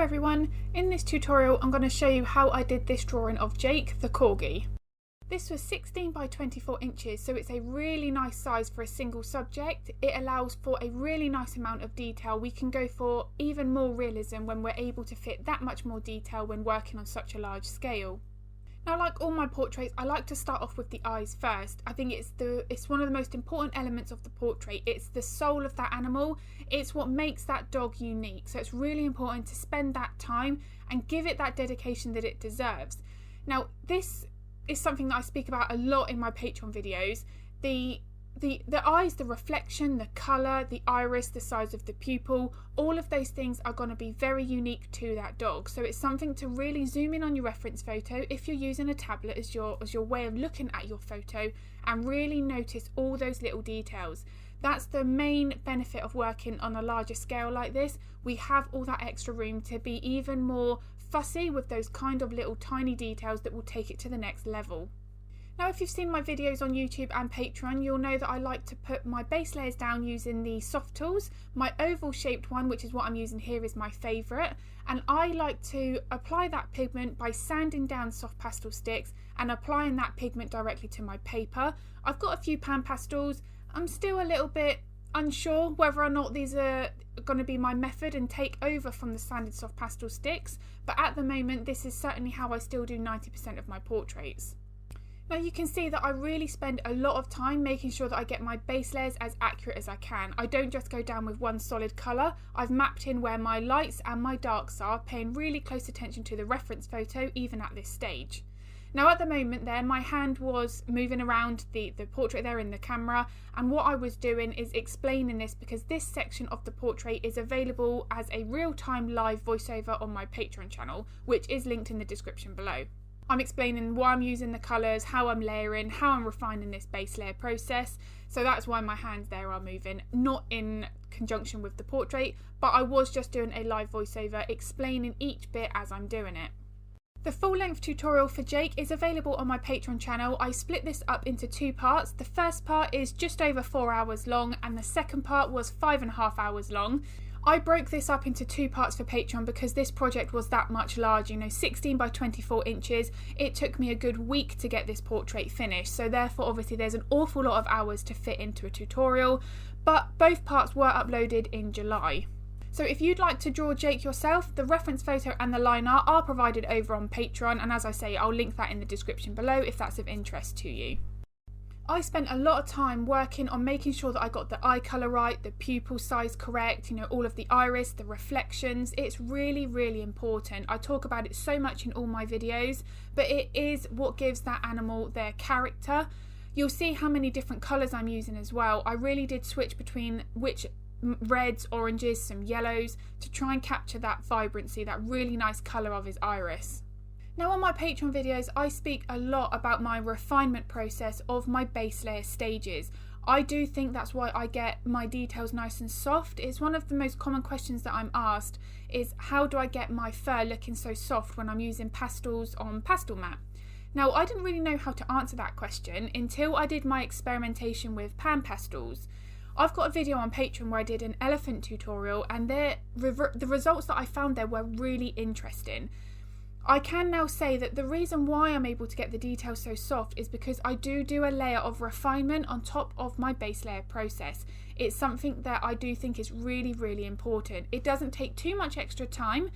everyone, in this tutorial I'm going to show you how I did this drawing of Jake the Corgi. This was 16 by 24 inches, so it's a really nice size for a single subject. It allows for a really nice amount of detail. We can go for even more realism when we're able to fit that much more detail when working on such a large scale. Now, like all my portraits, I like to start off with the eyes first. I think it's one of the most important elements of the portrait. It's the soul of that animal. It's what makes that dog unique. So it's really important to spend that time and give it that dedication that it deserves. Now, this is something that I speak about a lot in my Patreon videos. The eyes, the reflection, the colour, the iris, the size of the pupil, all of those things are going to be very unique to that dog. So it's something to really zoom in on your reference photo if you're using a tablet as your way of looking at your photo, and really notice all those little details. That's the main benefit of working on a larger scale like this. We have all that extra room to be even more fussy with those kind of little tiny details that will take it to the next level. Now, if you've seen my videos on YouTube and Patreon, you'll know that I like to put my base layers down using the soft tools. My oval shaped one, which is what I'm using here, is my favourite, and I like to apply that pigment by sanding down soft pastel sticks and applying that pigment directly to my paper. I've got a few pan pastels. I'm still a little bit unsure whether or not these are going to be my method and take over from the sanded soft pastel sticks, but at the moment this is certainly how I still do 90% of my portraits. Now, you can see that I really spend a lot of time making sure that I get my base layers as accurate as I can. I don't just go down with one solid colour. I've mapped in where my lights and my darks are, paying really close attention to the reference photo even at this stage. Now, at the moment there, my hand was moving around the portrait there in the camera, and what I was doing is explaining this because this section of the portrait is available as a real-time live voiceover on my Patreon channel, which is linked in the description below. I'm explaining why I'm using the colours, how I'm layering, how I'm refining this base layer process. So that's why my hands there are moving, not in conjunction with the portrait, but I was just doing a live voiceover explaining each bit as I'm doing it. The full-length tutorial for Jake is available on my Patreon channel. I split this up into two parts. The first part is just over 4 hours long, and the second part was 5.5 hours long. I broke this up into two parts for Patreon because this project was that much large, 16 by 24 inches. It took me a good week to get this portrait finished, so therefore obviously there's an awful lot of hours to fit into a tutorial, but both parts were uploaded in July. So if you'd like to draw Jake yourself, the reference photo and the line art are provided over on Patreon, and as I say, I'll link that in the description below if that's of interest to you. I spent a lot of time working on making sure that I got the eye colour right, the pupil size correct, all of the iris, the reflections. It's really, really important. I talk about it so much in all my videos, but it is what gives that animal their character. You'll see how many different colours I'm using as well. I really did switch between which reds, oranges, some yellows to try and capture that vibrancy, that really nice colour of his iris. Now, on my Patreon videos, I speak a lot about my refinement process of my base layer stages. I do think that's why I get my details nice and soft. It's one of the most common questions that I'm asked is how do I get my fur looking so soft when I'm using pastels on Pastelmat? Now, I didn't really know how to answer that question until I did my experimentation with pan pastels. I've got a video on Patreon where I did an elephant tutorial, and the results that I found there were really interesting. I can now say that the reason why I'm able to get the details so soft is because I do a layer of refinement on top of my base layer process. It's something that I do think is really, really important. It doesn't take too much extra time,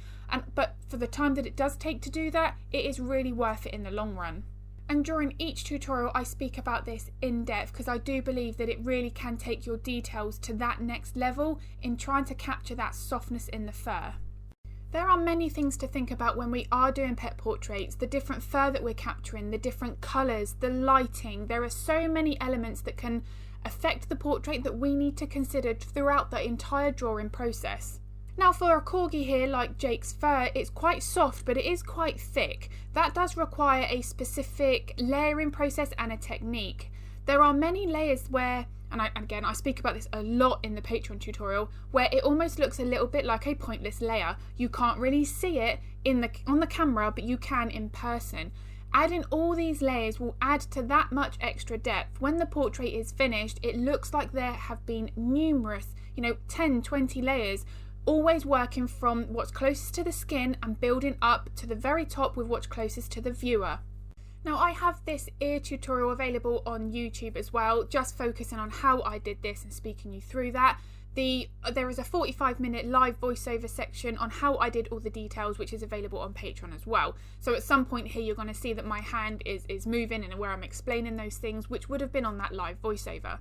but for the time that it does take to do that, it is really worth it in the long run. And during each tutorial I speak about this in depth because I do believe that it really can take your details to that next level in trying to capture that softness in the fur. There are many things to think about when we are doing pet portraits, the different fur that we're capturing, the different colours, the lighting. There are so many elements that can affect the portrait that we need to consider throughout the entire drawing process. Now, for a corgi here, like Jake's fur, it's quite soft, but it is quite thick. That does require a specific layering process and a technique. There are many layers where, and again I speak about this a lot in the Patreon tutorial, where it almost looks a little bit like a pointless layer. You can't really see it on the camera, but you can in person. Adding all these layers will add to that much extra depth. When the portrait is finished, it looks like there have been numerous, 10, 20 layers always working from what's closest to the skin and building up to the very top with what's closest to the viewer. Now I have this ear tutorial available on YouTube as well, just focusing on how I did this and speaking you through that. There is a 45-minute live voiceover section on how I did all the details, which is available on Patreon as well. So at some point here you're going to see that my hand is moving and where I'm explaining those things, which would have been on that live voiceover.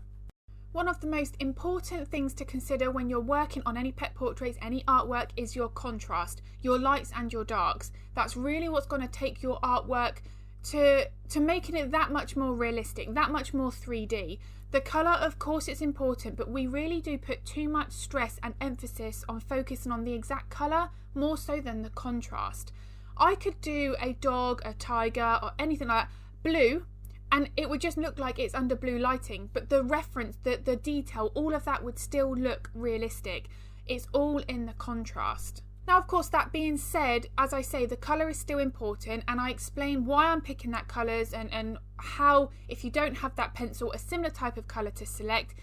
One of the most important things to consider when you're working on any pet portraits, any artwork, is your contrast, your lights and your darks. That's really what's going to take your artwork to making it that much more realistic, that much more 3D. The colour, of course, it's important, but we really do put too much stress and emphasis on focusing on the exact colour more so than the contrast. I could do a dog, a tiger or anything like that, blue, and it would just look like it's under blue lighting, but the reference, the detail, all of that would still look realistic. It's all in the contrast. Now, of course, that being said, as I say, the colour is still important, and I explain why I'm picking that colours and how, if you don't have that pencil, a similar type of colour to select.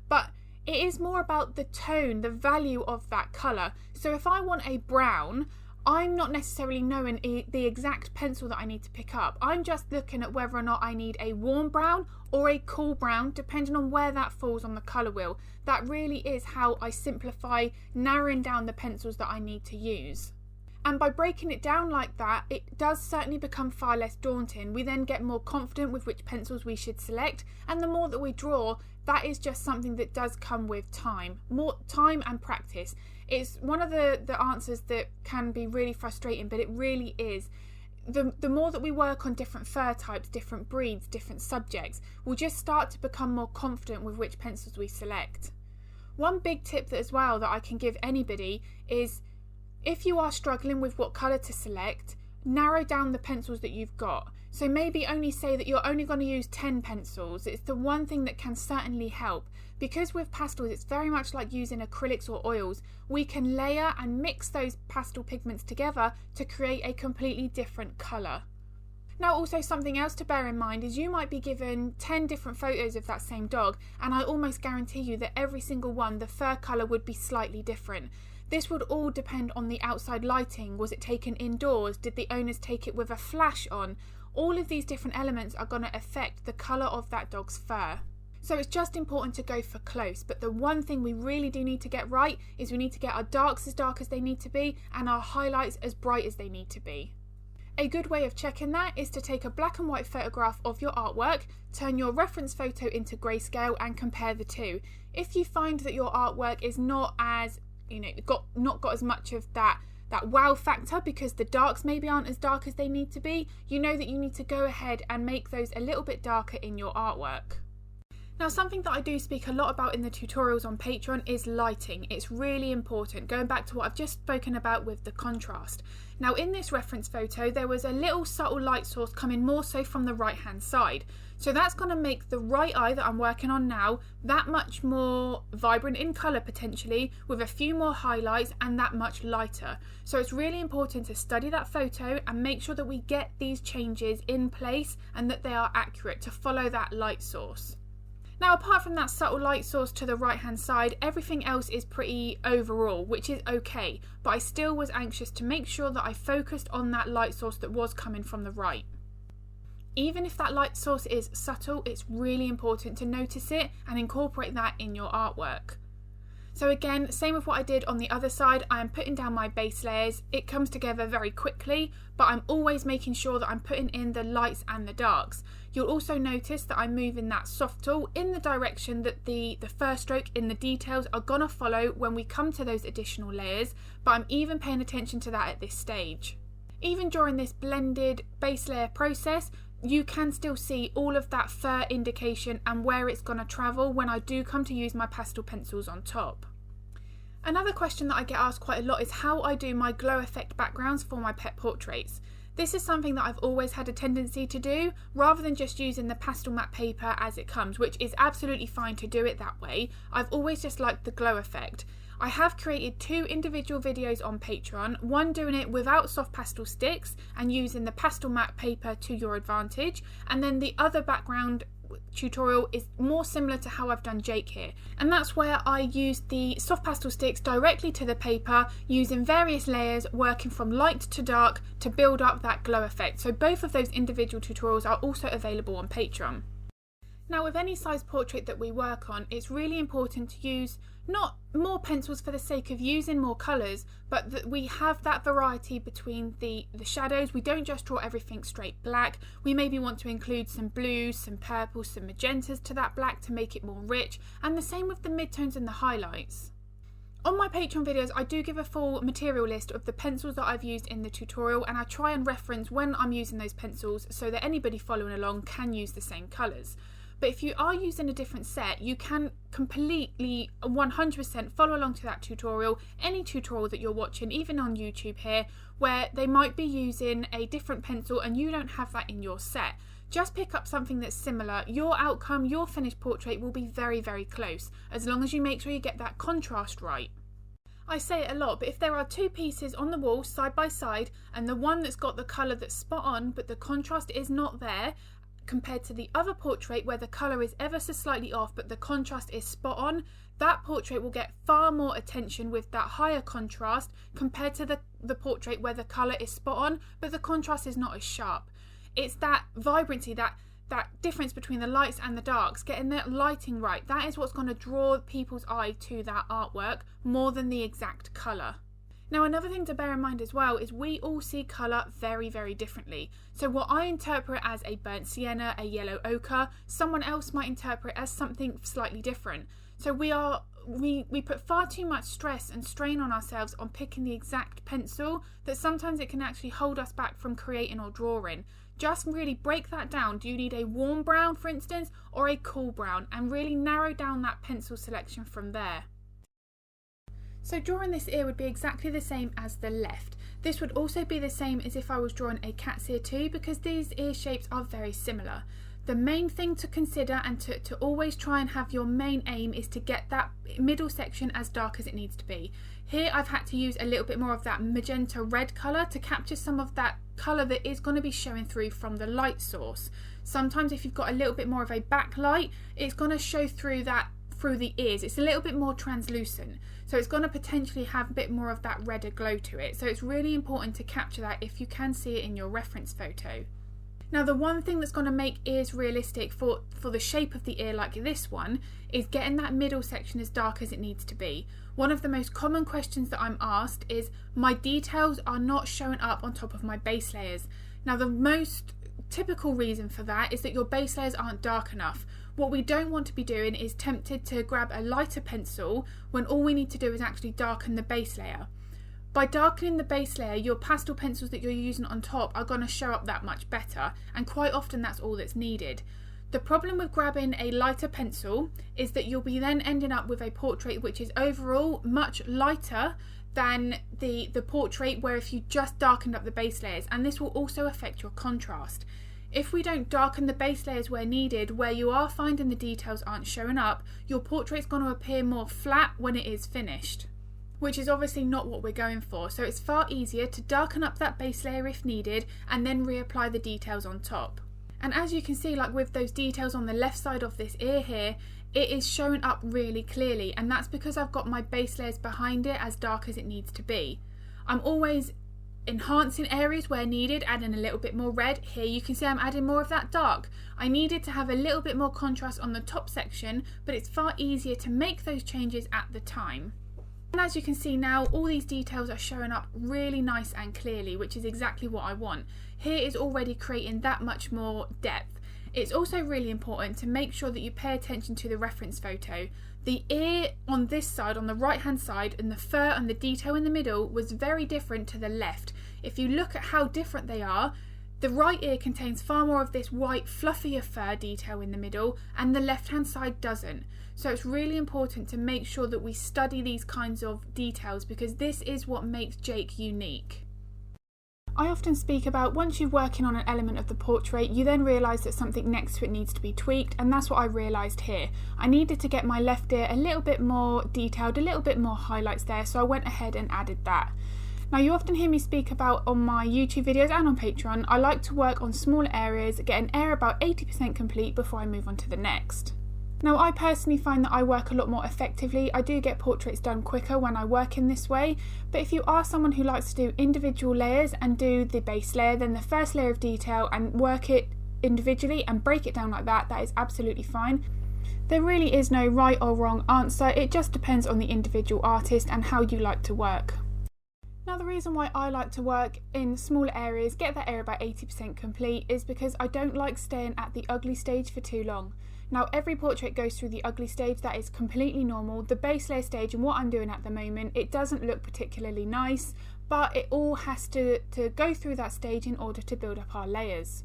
But it is more about the tone, the value of that colour. So if I want a brown, I'm not necessarily knowing the exact pencil that I need to pick up. I'm just looking at whether or not I need a warm brown or a cool brown, depending on where that falls on the colour wheel. That really is how I simplify narrowing down the pencils that I need to use. And by breaking it down like that, it does certainly become far less daunting. We then get more confident with which pencils we should select, and the more that we draw, that is just something that does come with time. More time and practice. It's one of the answers that can be really frustrating, but it really is. The more that we work on different fur types, different breeds, different subjects, we'll just start to become more confident with which pencils we select. One big tip that as well that I can give anybody is, if you are struggling with what colour to select, narrow down the pencils that you've got. So maybe only say that you're only going to use 10 pencils. It's the one thing that can certainly help. Because with pastels, it's very much like using acrylics or oils. We can layer and mix those pastel pigments together to create a completely different colour. Now, also something else to bear in mind is you might be given 10 different photos of that same dog, and I almost guarantee you that every single one, the fur colour would be slightly different. This would all depend on the outside lighting. Was it taken indoors? Did the owners take it with a flash on? All of these different elements are going to affect the colour of that dog's fur. So it's just important to go for close, but the one thing we really do need to get right is we need to get our darks as dark as they need to be and our highlights as bright as they need to be. A good way of checking that is to take a black and white photograph of your artwork, turn your reference photo into grayscale and compare the two. If you find that your artwork is not as, not got as much of that wow factor because the darks maybe aren't as dark as they need to be, you know that you need to go ahead and make those a little bit darker in your artwork. Now, something that I do speak a lot about in the tutorials on Patreon is lighting. It's really important, going back to what I've just spoken about with the contrast. Now, in this reference photo, there was a little subtle light source coming more so from the right hand side. So that's going to make the right eye that I'm working on now that much more vibrant in colour potentially, with a few more highlights and that much lighter. So it's really important to study that photo and make sure that we get these changes in place and that they are accurate to follow that light source. Now, apart from that subtle light source to the right hand side, everything else is pretty overall, which is okay, but I still was anxious to make sure that I focused on that light source that was coming from the right. Even if that light source is subtle, it's really important to notice it and incorporate that in your artwork. So again, same with what I did on the other side, I am putting down my base layers. It comes together very quickly, but I'm always making sure that I'm putting in the lights and the darks. You'll also notice that I'm moving that soft tool in the direction that the first stroke in the details are gonna follow when we come to those additional layers, but I'm even paying attention to that at this stage. Even during this blended base layer process, you can still see all of that fur indication and where it's going to travel when I do come to use my pastel pencils on top. Another question that I get asked quite a lot is how I do my glow effect backgrounds for my pet portraits. This is something that I've always had a tendency to do, rather than just using the Pastelmat paper as it comes, which is absolutely fine to do it that way. I've always just liked the glow effect. I have created 2 individual videos on Patreon, one doing it without soft pastel sticks and using the Pastelmat paper to your advantage, and then the other background tutorial is more similar to how I've done Jake here, and that's where I used the soft pastel sticks directly to the paper, using various layers, working from light to dark to build up that glow effect. So both of those individual tutorials are also available on Patreon. Now, with any size portrait that we work on, it's really important to use not more pencils for the sake of using more colours, but that we have that variety between the shadows. We don't just draw everything straight black. We maybe want to include some blues, some purples, some magentas to that black to make it more rich, and the same with the midtones and the highlights. On my Patreon videos, I do give a full material list of the pencils that I've used in the tutorial, and I try and reference when I'm using those pencils so that anybody following along can use the same colours. But if you are using a different set, you can completely 100% follow along to that tutorial, any tutorial that you're watching, even on YouTube here, where they might be using a different pencil and you don't have that in your set. Just pick up something that's similar. Your outcome, your finished portrait will be very, very close, as long as you make sure you get that contrast right. I say it a lot, but if there are two pieces on the wall side by side, and the one that's got the colour that's spot on, but the contrast is not there, compared to the other portrait where the colour is ever so slightly off but the contrast is spot on, that portrait will get far more attention with that higher contrast compared to the portrait where the colour is spot on but the contrast is not as sharp. It's that vibrancy, that difference between the lights and the darks, getting that lighting right, that is what's going to draw people's eye to that artwork more than the exact colour. Now, another thing to bear in mind as well is we all see colour very, very differently. So what I interpret as a burnt sienna, a yellow ochre, someone else might interpret as something slightly different. So we put far too much stress and strain on ourselves on picking the exact pencil that sometimes it can actually hold us back from creating or drawing. Just really break that down. Do you need a warm brown, for instance, or a cool brown? And really narrow down that pencil selection from there. So drawing this ear would be exactly the same as the left. This would also be the same as if I was drawing a cat's ear too, because these ear shapes are very similar. The main thing to consider and to always try and have your main aim is to get that middle section as dark as it needs to be. Here I've had to use a little bit more of that magenta red colour to capture some of that colour that is going to be showing through from the light source. Sometimes if you've got a little bit more of a backlight, it's going to show through the ears. It's a little bit more translucent, so it's going to potentially have a bit more of that redder glow to it. So it's really important to capture that if you can see it in your reference photo. Now, the one thing that's going to make ears realistic for the shape of the ear like this one is getting that middle section as dark as it needs to be. One of the most common questions that I'm asked is, my details are not showing up on top of my base layers. Now, the most typical reason for that is that your base layers aren't dark enough. What we don't want to be doing is tempted to grab a lighter pencil when all we need to do is actually darken the base layer. By darkening the base layer, your pastel pencils that you're using on top are going to show up that much better, and quite often that's all that's needed. The problem with grabbing a lighter pencil is that you'll be then ending up with a portrait which is overall much lighter than the portrait where if you just darkened up the base layers, and this will also affect your contrast. If we don't darken the base layers where needed, where you are finding the details aren't showing up, your portrait's going to appear more flat when it is finished, which is obviously not what we're going for. So it's far easier to darken up that base layer if needed and then reapply the details on top. And as you can see, like with those details on the left side of this ear here, it is showing up really clearly, and that's because I've got my base layers behind it as dark as it needs to be. I'm always enhancing areas where needed, adding a little bit more red. Here you can see I'm adding more of that dark. I needed to have a little bit more contrast on the top section, but it's far easier to make those changes at the time. And as you can see now, all these details are showing up really nice and clearly, which is exactly what I want. Here is already creating that much more depth. It's also really important to make sure that you pay attention to the reference photo. The ear on this side, on the right hand side, and the fur and the detail in the middle was very different to the left. If you look at how different they are, the right ear contains far more of this white fluffier fur detail in the middle, and the left hand side doesn't. So it's really important to make sure that we study these kinds of details, because this is what makes Jake unique. I often speak about once you're working on an element of the portrait, you then realise that something next to it needs to be tweaked, and that's what I realised here. I needed to get my left ear a little bit more detailed, a little bit more highlights there, so I went ahead and added that. Now, you often hear me speak about on my YouTube videos and on Patreon, I like to work on smaller areas, get an area about 80% complete before I move on to the next. Now, I personally find that I work a lot more effectively. I do get portraits done quicker when I work in this way, but if you are someone who likes to do individual layers and do the base layer, then the first layer of detail and work it individually and break it down like that, that is absolutely fine. There really is no right or wrong answer, it just depends on the individual artist and how you like to work. Now, the reason why I like to work in smaller areas, get that area about 80% complete, is because I don't like staying at the ugly stage for too long. Now, every portrait goes through the ugly stage, that is completely normal. The base layer stage and what I'm doing at the moment, it doesn't look particularly nice, but it all has to go through that stage in order to build up our layers.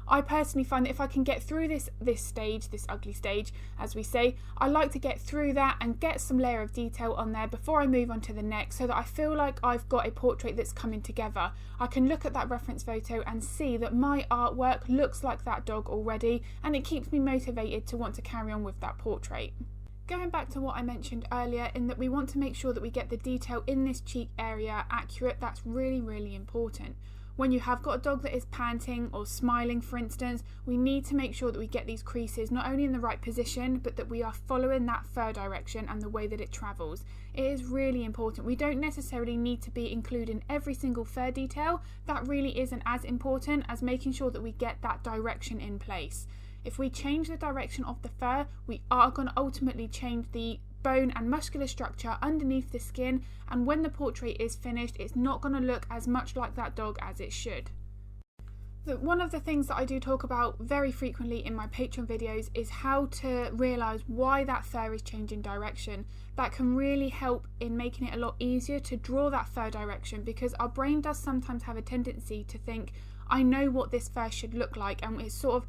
I personally find that if I can get through this stage, this ugly stage, as we say, I like to get through that and get some layer of detail on there before I move on to the next, so that I feel like I've got a portrait that's coming together. I can look at that reference photo and see that my artwork looks like that dog already, and it keeps me motivated to want to carry on with that portrait. Going back to what I mentioned earlier, in that we want to make sure that we get the detail in this cheek area accurate, that's really, really important. When you have got a dog that is panting or smiling, for instance, we need to make sure that we get these creases not only in the right position, but that we are following that fur direction and the way that it travels. It is really important. We don't necessarily need to be including every single fur detail. That really isn't as important as making sure that we get that direction in place. If we change the direction of the fur, we are going to ultimately change the bone and muscular structure underneath the skin, and when the portrait is finished, it's not going to look as much like that dog as it should. One of the things that I do talk about very frequently in my Patreon videos is how to realise why that fur is changing direction. That can really help in making it a lot easier to draw that fur direction, because our brain does sometimes have a tendency to think, I know what this fur should look like, and it's sort of,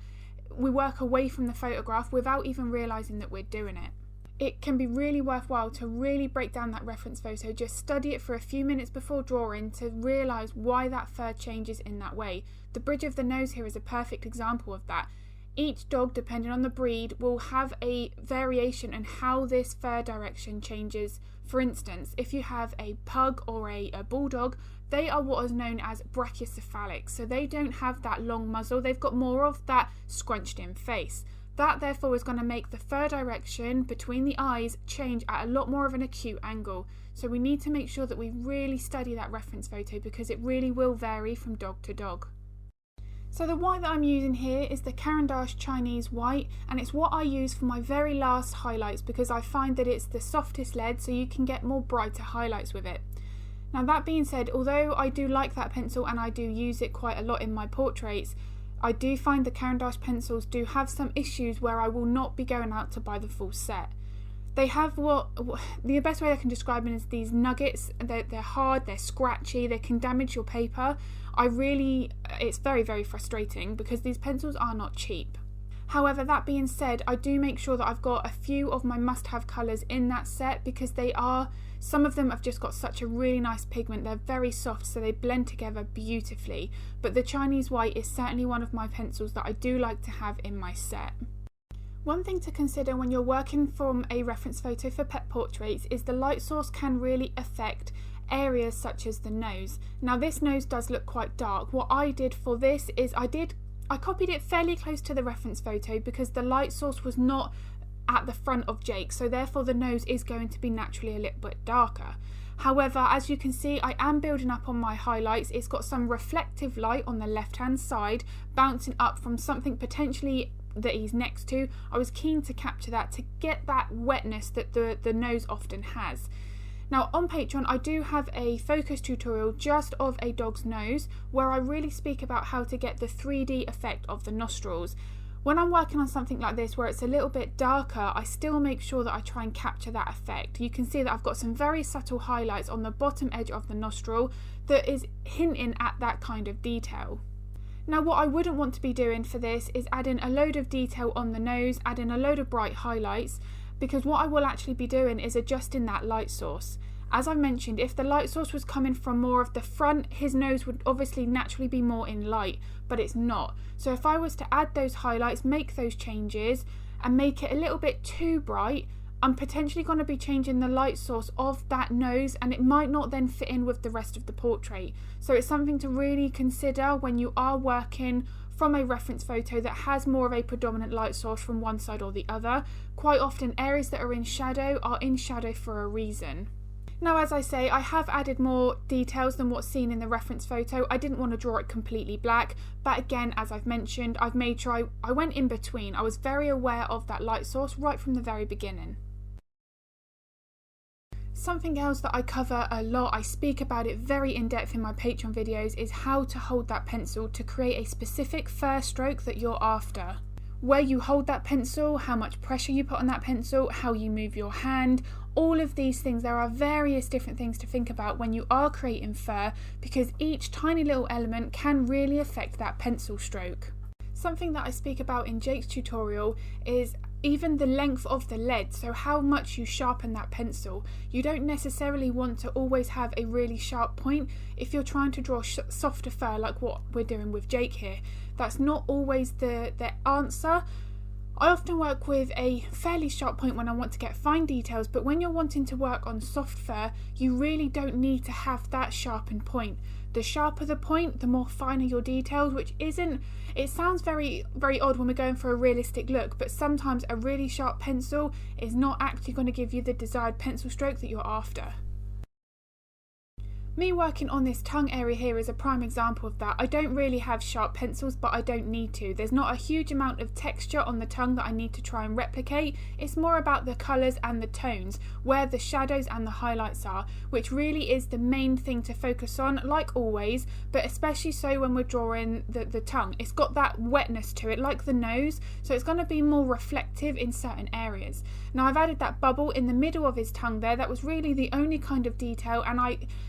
we work away from the photograph without even realising that we're doing it. It can be really worthwhile to really break down that reference photo, just study it for a few minutes before drawing to realise why that fur changes in that way. The bridge of the nose here is a perfect example of that. Each dog, depending on the breed, will have a variation in how this fur direction changes. For instance, if you have a pug or a bulldog, they are what is known as brachycephalic, so they don't have that long muzzle, they've got more of that scrunched in face. That therefore is going to make the fur direction between the eyes change at a lot more of an acute angle. So we need to make sure that we really study that reference photo, because it really will vary from dog to dog. So the white that I'm using here is the Caran Chinese white, and it's what I use for my very last highlights, because I find that it's the softest lead, so you can get more brighter highlights with it. Now, that being said, although I do like that pencil and I do use it quite a lot in my portraits, I do find the Caran pencils do have some issues where I will not be going out to buy the full set. They have the best way I can describe them is these nuggets. They're hard, they're scratchy, they can damage your paper. It's very, very frustrating because these pencils are not cheap. However, that being said, I do make sure that I've got a few of my must-have colours in that set, because some of them have just got such a really nice pigment. They're very soft, so they blend together beautifully. But the Chinese white is certainly one of my pencils that I do like to have in my set. One thing to consider when you're working from a reference photo for pet portraits is the light source can really affect areas such as the nose. Now, this nose does look quite dark. What I did for this is I copied it fairly close to the reference photo, because the light source was not at the front of Jake, so therefore the nose is going to be naturally a little bit darker. However, as you can see, I am building up on my highlights. It's got some reflective light on the left hand side bouncing up from something potentially that he's next to. I was keen to capture that to get that wetness that the nose often has. Now, on Patreon, I do have a focus tutorial just of a dog's nose, where I really speak about how to get the 3D effect of the nostrils. When I'm working on something like this where it's a little bit darker, I still make sure that I try and capture that effect. You can see that I've got some very subtle highlights on the bottom edge of the nostril that is hinting at that kind of detail. Now, what I wouldn't want to be doing for this is adding a load of detail on the nose, adding a load of bright highlights, because what I will actually be doing is adjusting that light source. As I mentioned, if the light source was coming from more of the front, his nose would obviously naturally be more in light, but it's not. So if I was to add those highlights, make those changes and make it a little bit too bright, I'm potentially going to be changing the light source of that nose, and it might not then fit in with the rest of the portrait. So it's something to really consider when you are working from a reference photo that has more of a predominant light source from one side or the other. Quite often areas that are in shadow for a reason. Now, as I say, I have added more details than what's seen in the reference photo. I didn't want to draw it completely black, but again, as I've mentioned, I've made sure I went in between. I was very aware of that light source right from the very beginning. Something else that I cover a lot, I speak about it very in depth in my Patreon videos, is how to hold that pencil to create a specific first stroke that you're after. Where you hold that pencil, how much pressure you put on that pencil, how you move your hand, all of these things. There are various different things to think about when you are creating fur, because each tiny little element can really affect that pencil stroke. Something that I speak about in Jake's tutorial is even the length of the lead, so how much you sharpen that pencil. You don't necessarily want to always have a really sharp point if you're trying to draw softer fur like what we're doing with Jake here. That's not always the answer. I often work with a fairly sharp point when I want to get fine details, but when you're wanting to work on soft fur, you really don't need to have that sharpened point. The sharper the point, the more finer your details, it sounds very, very odd when we're going for a realistic look, but sometimes a really sharp pencil is not actually going to give you the desired pencil stroke that you're after. Me working on this tongue area here is a prime example of that. I don't really have sharp pencils, but I don't need to. There's not a huge amount of texture on the tongue that I need to try and replicate. It's more about the colours and the tones, where the shadows and the highlights are, which really is the main thing to focus on, like always, but especially so when we're drawing the tongue. It's got that wetness to it, like the nose, so it's going to be more reflective in certain areas. Now, I've added that bubble in the middle of his tongue there. That was really the only kind of detail, and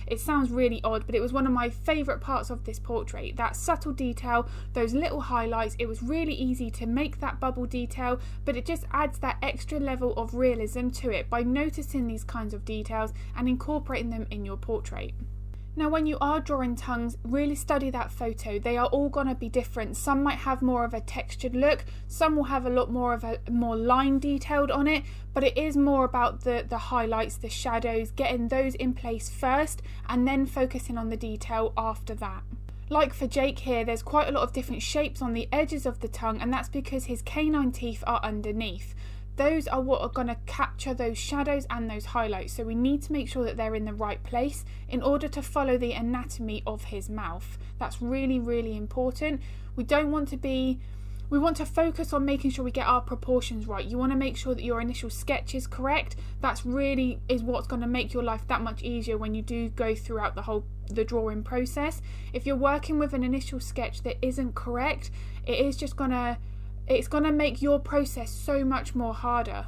it sounds really odd, but it was one of my favourite parts of this portrait. That subtle detail, those little highlights, it was really easy to make that bubble detail, but it just adds that extra level of realism to it by noticing these kinds of details and incorporating them in your portrait. Now, when you are drawing tongues, really study that photo. They are all going to be different. Some might have more of a textured look, some will have a lot more of a more line detailed on it, but it is more about the highlights, the shadows, getting those in place first and then focusing on the detail after that. Like for Jake here, there's quite a lot of different shapes on the edges of the tongue, and that's because his canine teeth are underneath. Those are what are going to capture those shadows and those highlights, so we need to make sure that they're in the right place in order to follow the anatomy of his mouth. That's really, really important. We want to focus on making sure we get our proportions right. You want to make sure that your initial sketch is correct. That's really is what's going to make your life that much easier when you do go throughout the drawing process. If you're working with an initial sketch that isn't correct, it's going to make your process so much more harder.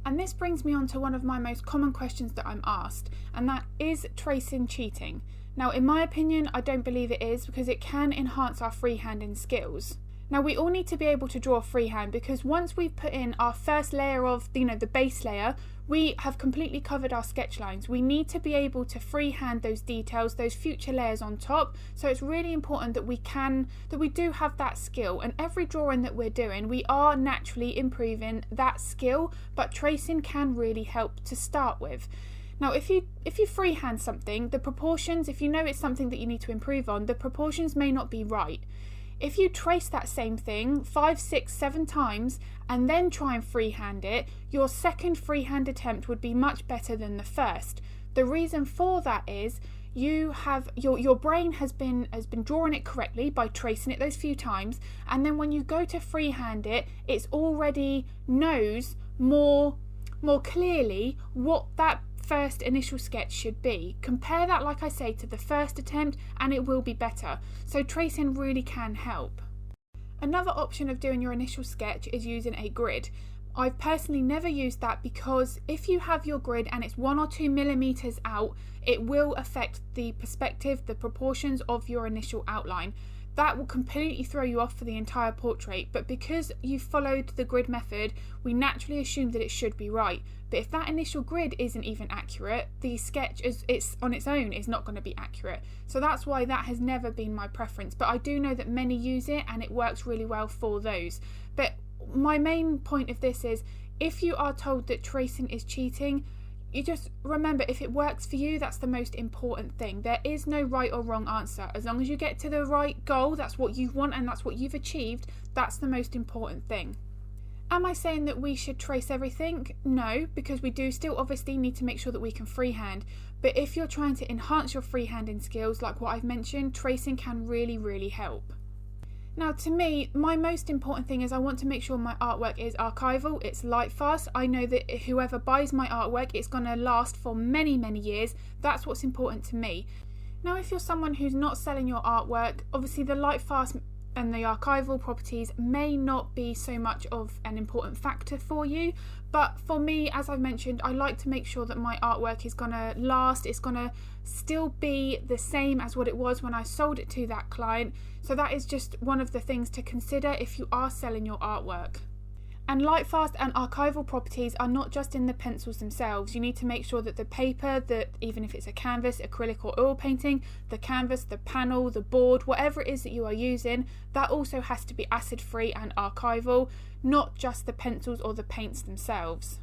And this brings me on to one of my most common questions that I'm asked, and that is tracing cheating. Now, in my opinion, I don't believe it is, because it can enhance our freehanding skills. Now, we all need to be able to draw freehand, because once we've put in our first layer of, the base layer, we have completely covered our sketch lines. We need to be able to freehand those details, those future layers on top. So it's really important that we do have that skill. And every drawing that we're doing, we are naturally improving that skill, but tracing can really help to start with. Now, if you freehand something, the proportions, if you know it's something that you need to improve on, the proportions may not be right. If you trace that same thing 5, 6, 7 times and then try and freehand it, your second freehand attempt would be much better than the first. The reason for that is you have your brain has been drawing it correctly by tracing it those few times, and then when you go to freehand it, it's already knows more clearly what that first initial sketch should be. Compare that, like I say, to the first attempt and it will be better. So tracing really can help. Another option of doing your initial sketch is using a grid. I've personally never used that because if you have your grid and it's 1 or 2 millimeters out, it will affect the perspective, the proportions of your initial outline. That will completely throw you off for the entire portrait, but because you followed the grid method, we naturally assume that it should be right. But if that initial grid isn't even accurate, the sketch it's on its own is not going to be accurate. So that's why that has never been my preference, but I do know that many use it and it works really well for those. But my main point of this is, If you are told that tracing is cheating, you just remember, if it works for you, that's the most important thing. There is no right or wrong answer. As long as you get to the right goal, that's what you want and that's what you've achieved, that's the most important thing. Am I saying that we should trace everything? No, because we do still obviously need to make sure that we can freehand. But if you're trying to enhance your freehanding skills, like what I've mentioned, tracing can really, really help. Now, to me, my most important thing is I want to make sure my artwork is archival, it's light fast. I know that whoever buys my artwork, it's going to last for many, many years. That's what's important to me. Now, if you're someone who's not selling your artwork, obviously the light fast and the archival properties may not be so much of an important factor for you, but for me, as I've mentioned, I like to make sure that my artwork is going to last, it's going to still be the same as what it was when I sold it to that client. So that is just one of the things to consider if you are selling your artwork. And light fast and archival properties are not just in the pencils themselves. You need to make sure that the paper, that even if it's a canvas, acrylic or oil painting, the canvas, the panel, the board, whatever it is that you are using, that also has to be acid free and archival, not just the pencils or the paints themselves.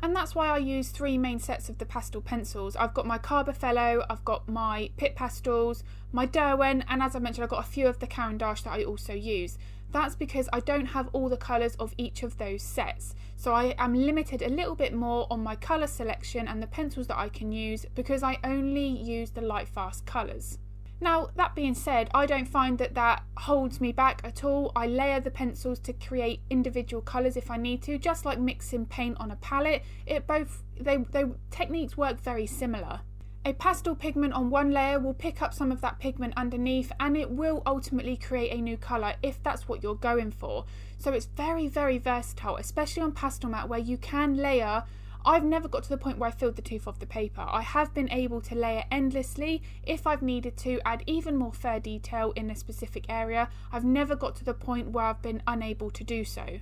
And that's why I use 3 main sets of the pastel pencils. I've got my Carbothello, I've got my Pitt pastels, my Derwent, and as I mentioned, I've got a few of the Caran that I also use. That's because I don't have all the colours of each of those sets. So I am limited a little bit more on my colour selection and the pencils that I can use because I only use the light fast colours. Now, that being said, I don't find that holds me back at all. I layer the pencils to create individual colours if I need to, just like mixing paint on a palette. They techniques work very similar. A pastel pigment on one layer will pick up some of that pigment underneath and it will ultimately create a new colour if that's what you're going for. So it's very, very versatile, especially on Pastelmat where you can layer. I've never got to the point where I filled the tooth of the paper. I have been able to layer endlessly if I've needed to add even more fair detail in a specific area. I've never got to the point where I've been unable to do so.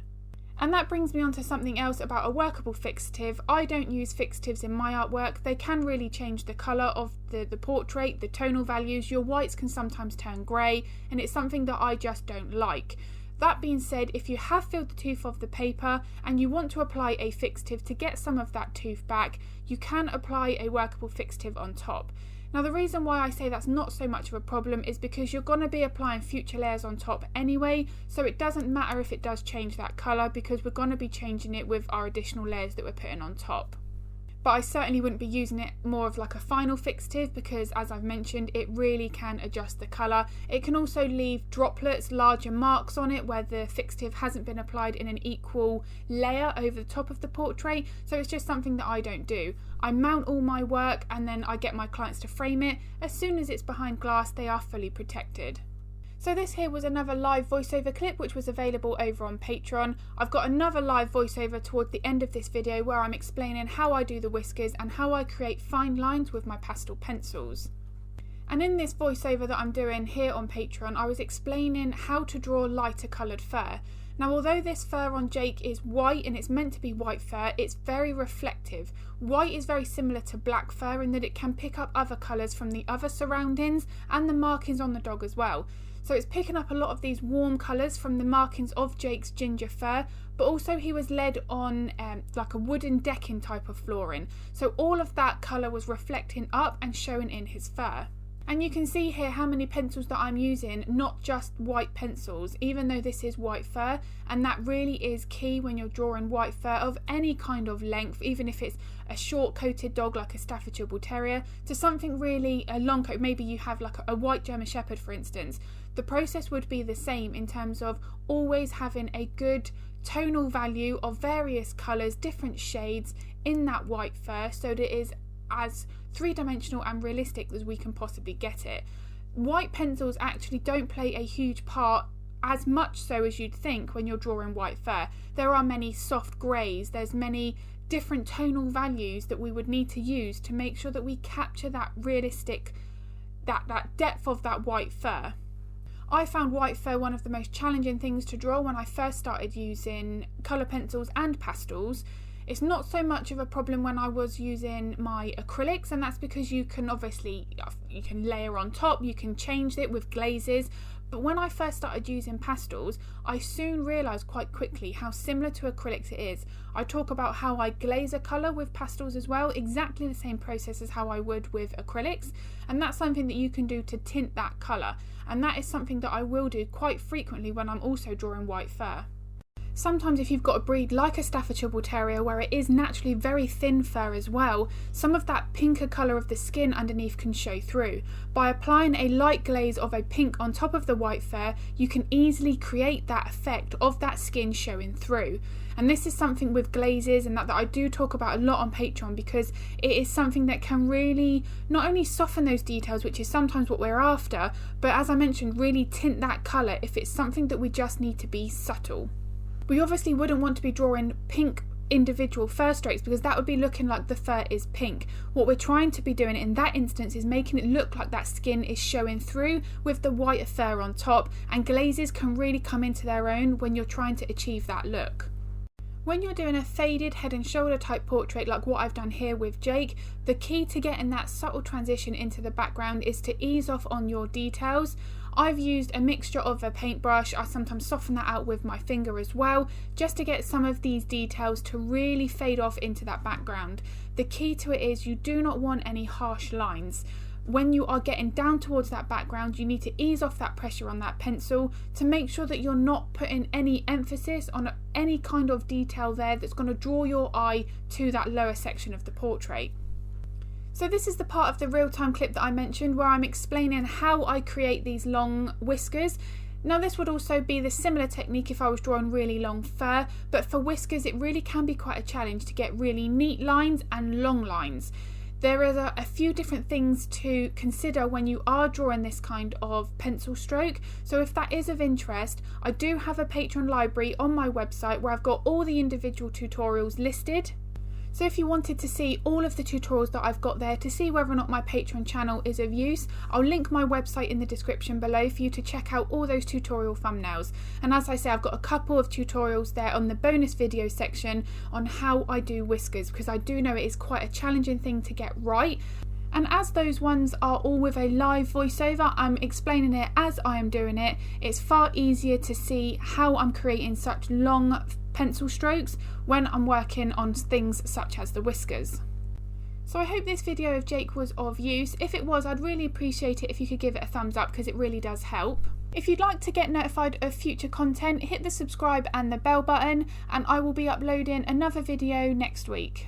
And that brings me on to something else about a workable fixative. I don't use fixatives in my artwork. They can really change the colour of the portrait, the tonal values. Your whites can sometimes turn grey and it's something that I just don't like. That being said, if you have filled the tooth of the paper and you want to apply a fixative to get some of that tooth back, you can apply a workable fixative on top. Now, the reason why I say that's not so much of a problem is because you're going to be applying future layers on top anyway, so it doesn't matter if it does change that colour because we're going to be changing it with our additional layers that we're putting on top. But I certainly wouldn't be using it more of like a final fixative because, as I've mentioned, it really can adjust the colour. It can also leave droplets, larger marks on it where the fixative hasn't been applied in an equal layer over the top of the portrait, so it's just something that I don't do. I mount all my work and then I get my clients to frame it. As soon as it's behind glass, they are fully protected. So this here was another live voiceover clip which was available over on Patreon. I've got another live voiceover toward the end of this video where I'm explaining how I do the whiskers and how I create fine lines with my pastel pencils. And in this voiceover that I'm doing here on Patreon, I was explaining how to draw lighter coloured fur. Now, although this fur on Jake is white and it's meant to be white fur, it's very reflective. White is very similar to black fur in that it can pick up other colours from the other surroundings and the markings on the dog as well. So it's picking up a lot of these warm colours from the markings of Jake's ginger fur, but also he was led on like a wooden decking type of flooring. So all of that colour was reflecting up and showing in his fur. And you can see here how many pencils that I'm using, not just white pencils, even though this is white fur, and that really is key when you're drawing white fur of any kind of length, even if it's a short coated dog like a Staffordshire Bull Terrier, to something really a long coat. Maybe you have like a white German Shepherd, for instance. The process would be the same in terms of always having a good tonal value of various colours, different shades in that white fur, so that it is as three-dimensional and realistic as we can possibly get it. White pencils actually don't play a huge part, as much so as you'd think when you're drawing white fur. There are many soft greys, there's many different tonal values that we would need to use to make sure that we capture that realistic, that depth of that white fur. I found white fur one of the most challenging things to draw when I first started using colour pencils and pastels. It's not so much of a problem when I was using my acrylics, and that's because you can layer on top, you can change it with glazes. But when I first started using pastels, I soon realised quite quickly how similar to acrylics it is. I talk about how I glaze a colour with pastels as well, exactly the same process as how I would with acrylics, and that's something that you can do to tint that colour, and that is something that I will do quite frequently when I'm also drawing white fur. Sometimes if you've got a breed like a Staffordshire Bull Terrier where it is naturally very thin fur as well, some of that pinker colour of the skin underneath can show through. By applying a light glaze of a pink on top of the white fur, you can easily create that effect of that skin showing through. And this is something with glazes and that I do talk about a lot on Patreon, because it is something that can really not only soften those details, which is sometimes what we're after, but as I mentioned, really tint that colour if it's something that we just need to be subtle. We obviously wouldn't want to be drawing pink individual fur strokes because that would be looking like the fur is pink. What we're trying to be doing in that instance is making it look like that skin is showing through with the white fur on top, and glazes can really come into their own when you're trying to achieve that look. When you're doing a faded head and shoulder type portrait like what I've done here with Jake, the key to getting that subtle transition into the background is to ease off on your details. I've used a mixture of a paintbrush, I sometimes soften that out with my finger as well, just to get some of these details to really fade off into that background. The key to it is you do not want any harsh lines. When you are getting down towards that background, you need to ease off that pressure on that pencil to make sure that you're not putting any emphasis on any kind of detail there that's going to draw your eye to that lower section of the portrait. So this is the part of the real-time clip that I mentioned where I'm explaining how I create these long whiskers. Now this would also be the similar technique if I was drawing really long fur, but for whiskers it really can be quite a challenge to get really neat lines and long lines. There are a few different things to consider when you are drawing this kind of pencil stroke, so if that is of interest, I do have a Patreon library on my website where I've got all the individual tutorials listed. So if you wanted to see all of the tutorials that I've got there to see whether or not my Patreon channel is of use, I'll link my website in the description below for you to check out all those tutorial thumbnails. And as I say, I've got a couple of tutorials there on the bonus video section on how I do whiskers, because I do know it is quite a challenging thing to get right. And as those ones are all with a live voiceover, I'm explaining it as I am doing it, it's far easier to see how I'm creating such long pencil strokes when I'm working on things such as the whiskers. So I hope this video of Jake was of use. If it was, I'd really appreciate it if you could give it a thumbs up because it really does help. If you'd like to get notified of future content, hit the subscribe and the bell button, and I will be uploading another video next week.